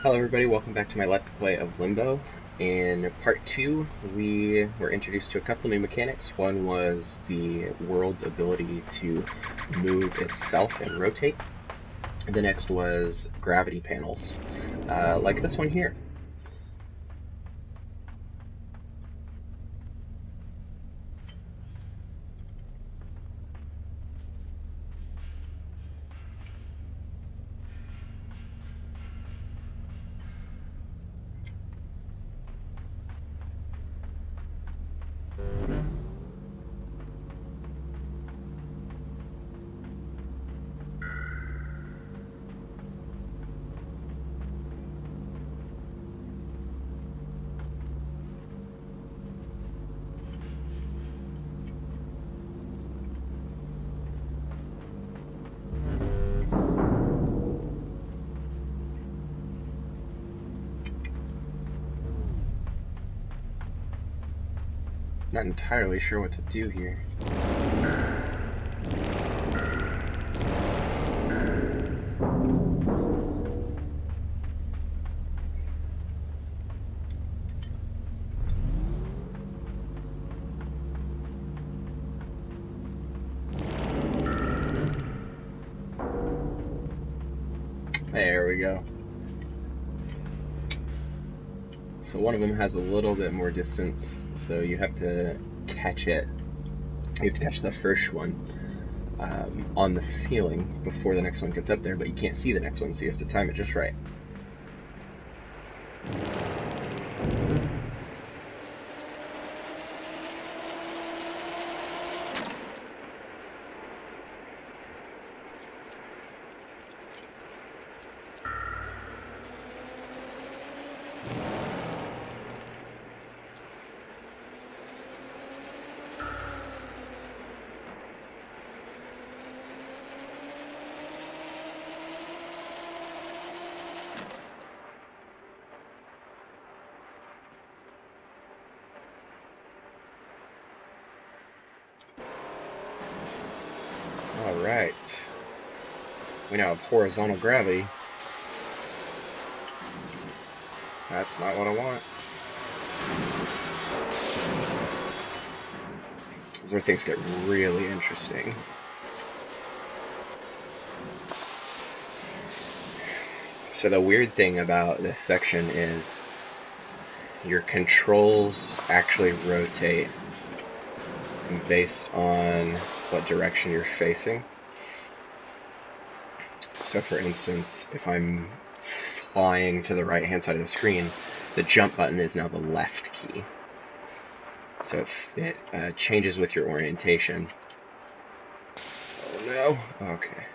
Hello everybody, welcome back to my Let's Play of Limbo. In part 2, we were introduced to a couple new mechanics. One was the world's ability to move itself and rotate. The next was gravity panels, like this one here. Not entirely sure what to do here. There we go. So one of them has a little bit more distance, so you have to catch it. You have to catch the first one on the ceiling before the next one gets up there, but you can't see the next one, so you have to time it just right. Alright. We now have horizontal gravity. That's not what I want. This is where things get really interesting. So the weird thing about this section is your controls actually rotate based on what direction you're facing. So for instance, if I'm flying to the right hand side of the screen, the jump button is now the left key. So if it changes with your orientation. Oh no. Okay.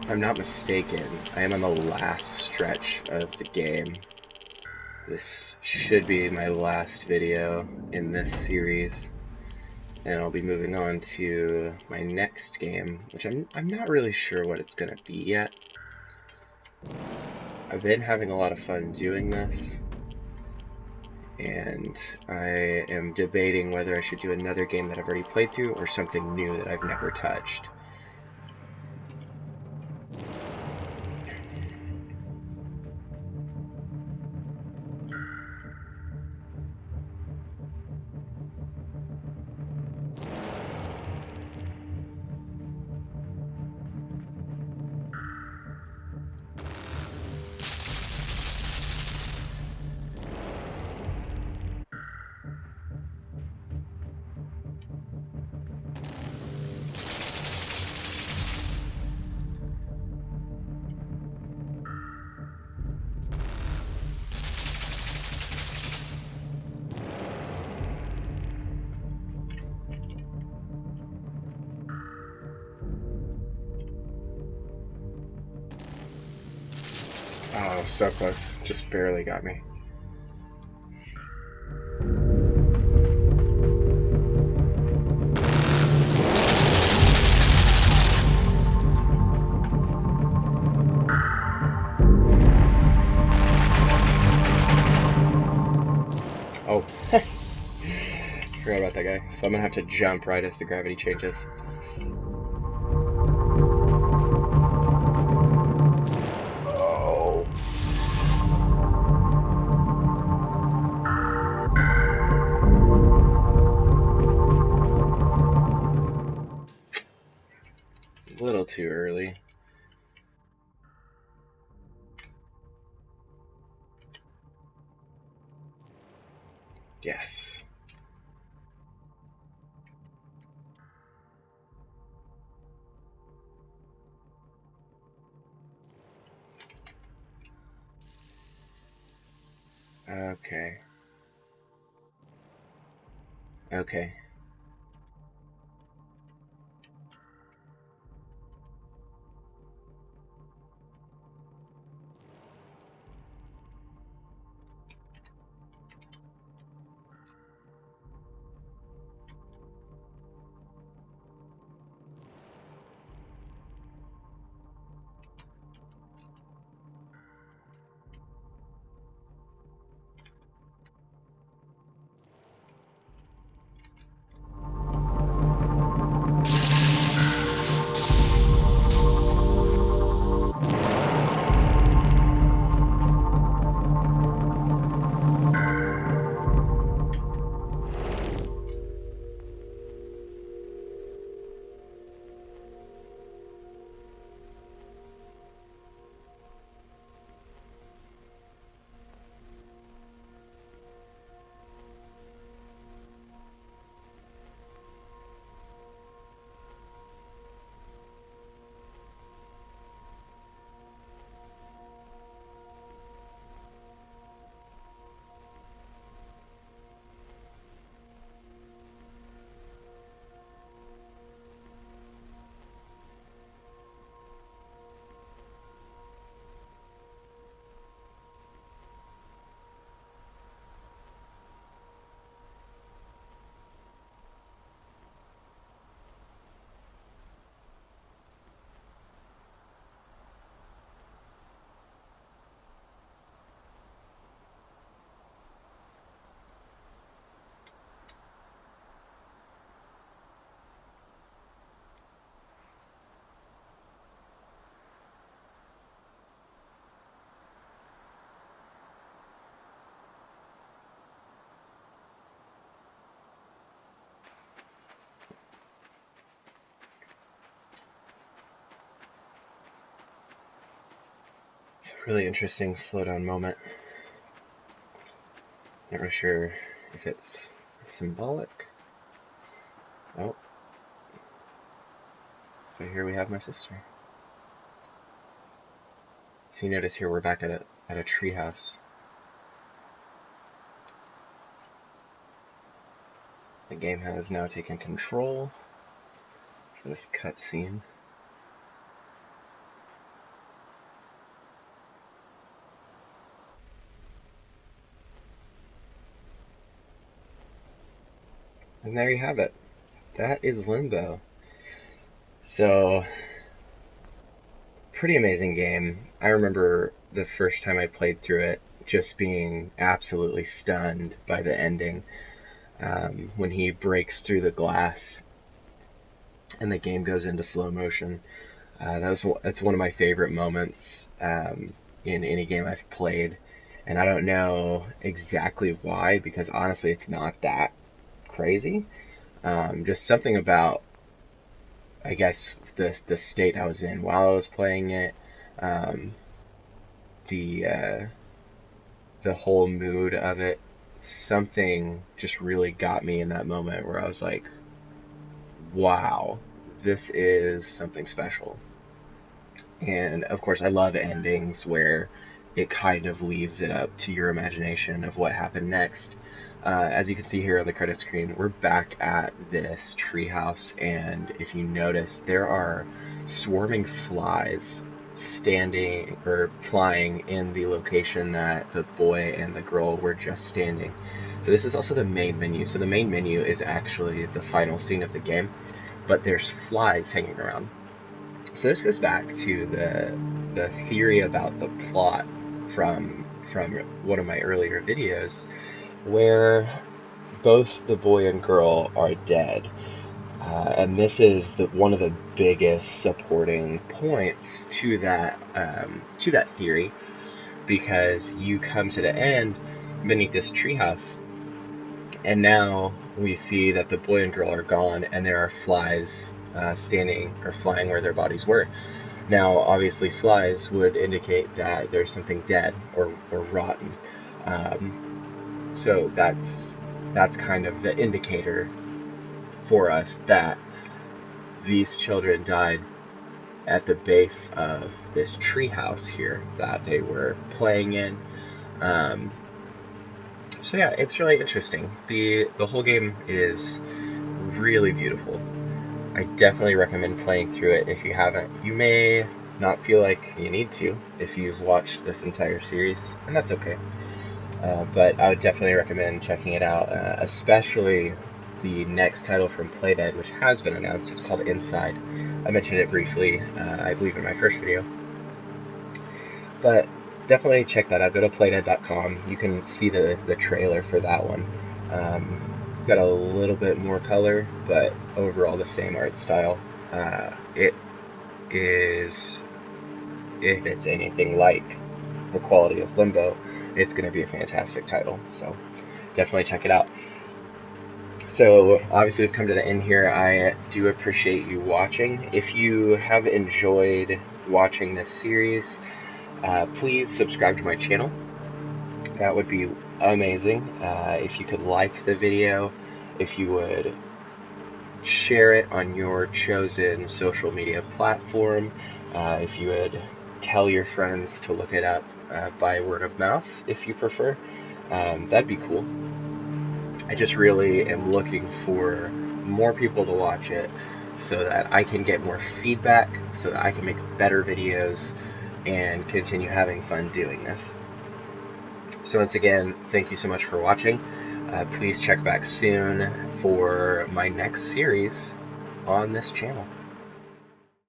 If I'm not mistaken, I am on the last stretch of the game. This should be my last video in this series, and I'll be moving on to my next game, which I'm not really sure what it's gonna be yet. I've been having a lot of fun doing this, and I am debating whether I should do another game that I've already played through or something new that I've never touched. Oh, so close. Just barely got me. Oh. Forgot about that guy. So I'm gonna have to jump right as the gravity changes. Oh. A little too early. Yes. Okay. Okay. It's a really interesting slowdown moment. Not really sure if it's symbolic. Oh. So here we have my sister. So you notice here we're back at a treehouse. The game has now taken control for this cutscene. And there you have it. That is Limbo. So, pretty amazing game. I remember the first time I played through it just being absolutely stunned by the ending. When he breaks through the glass and the game goes into slow motion. That's one of my favorite moments in any game I've played, and I don't know exactly why, because honestly, it's not that crazy. Just something about, I guess, the state I was in while I was playing it, um, the the whole mood of it. Something just really got me in that moment where I was like, "Wow, this is something special." And of course, I love endings where it kind of leaves it up to your imagination of what happened next. As you can see here on the credit screen, we're back at this treehouse, and if you notice, there are swarming flies standing or flying in the location that the boy and the girl were just standing. So this is also the main menu. So the main menu is actually the final scene of the game, but there's flies hanging around. So this goes back to the theory about the plot from one of my earlier videos, where both the boy and girl are dead. And this is one of the biggest supporting points to that theory, because you come to the end beneath this treehouse, and now we see that the boy and girl are gone, and there are flies standing or flying where their bodies were. Now, obviously, flies would indicate that there's something dead or rotten. So that's kind of the indicator for us that these children died at the base of this treehouse here that they were playing in. So yeah, it's really interesting. The whole game is really beautiful. I definitely recommend playing through it if you haven't. You may not feel like you need to if you've watched this entire series, and that's okay. But I would definitely recommend checking it out, especially the next title from Playdead, which has been announced. It's called Inside. I mentioned it briefly, I believe, in my first video. But definitely check that out. Go to playdead.com. You can see the trailer for that one. It's got a little bit more color, but overall the same art style. It is, if it's anything like the quality of Limbo, it's going to be a fantastic title. So definitely check it out. So obviously we've come to the end here. I do appreciate you watching. If you have enjoyed watching this series, please subscribe to my channel. That would be amazing. If you could like the video, if you would share it on your chosen social media platform, if you would tell your friends to look it up by word of mouth if you prefer, that'd be cool. I just really am looking for more people to watch it so that I can get more feedback, so that I can make better videos and continue having fun doing this. So once again, thank you so much for watching. Please check back soon for my next series on this channel.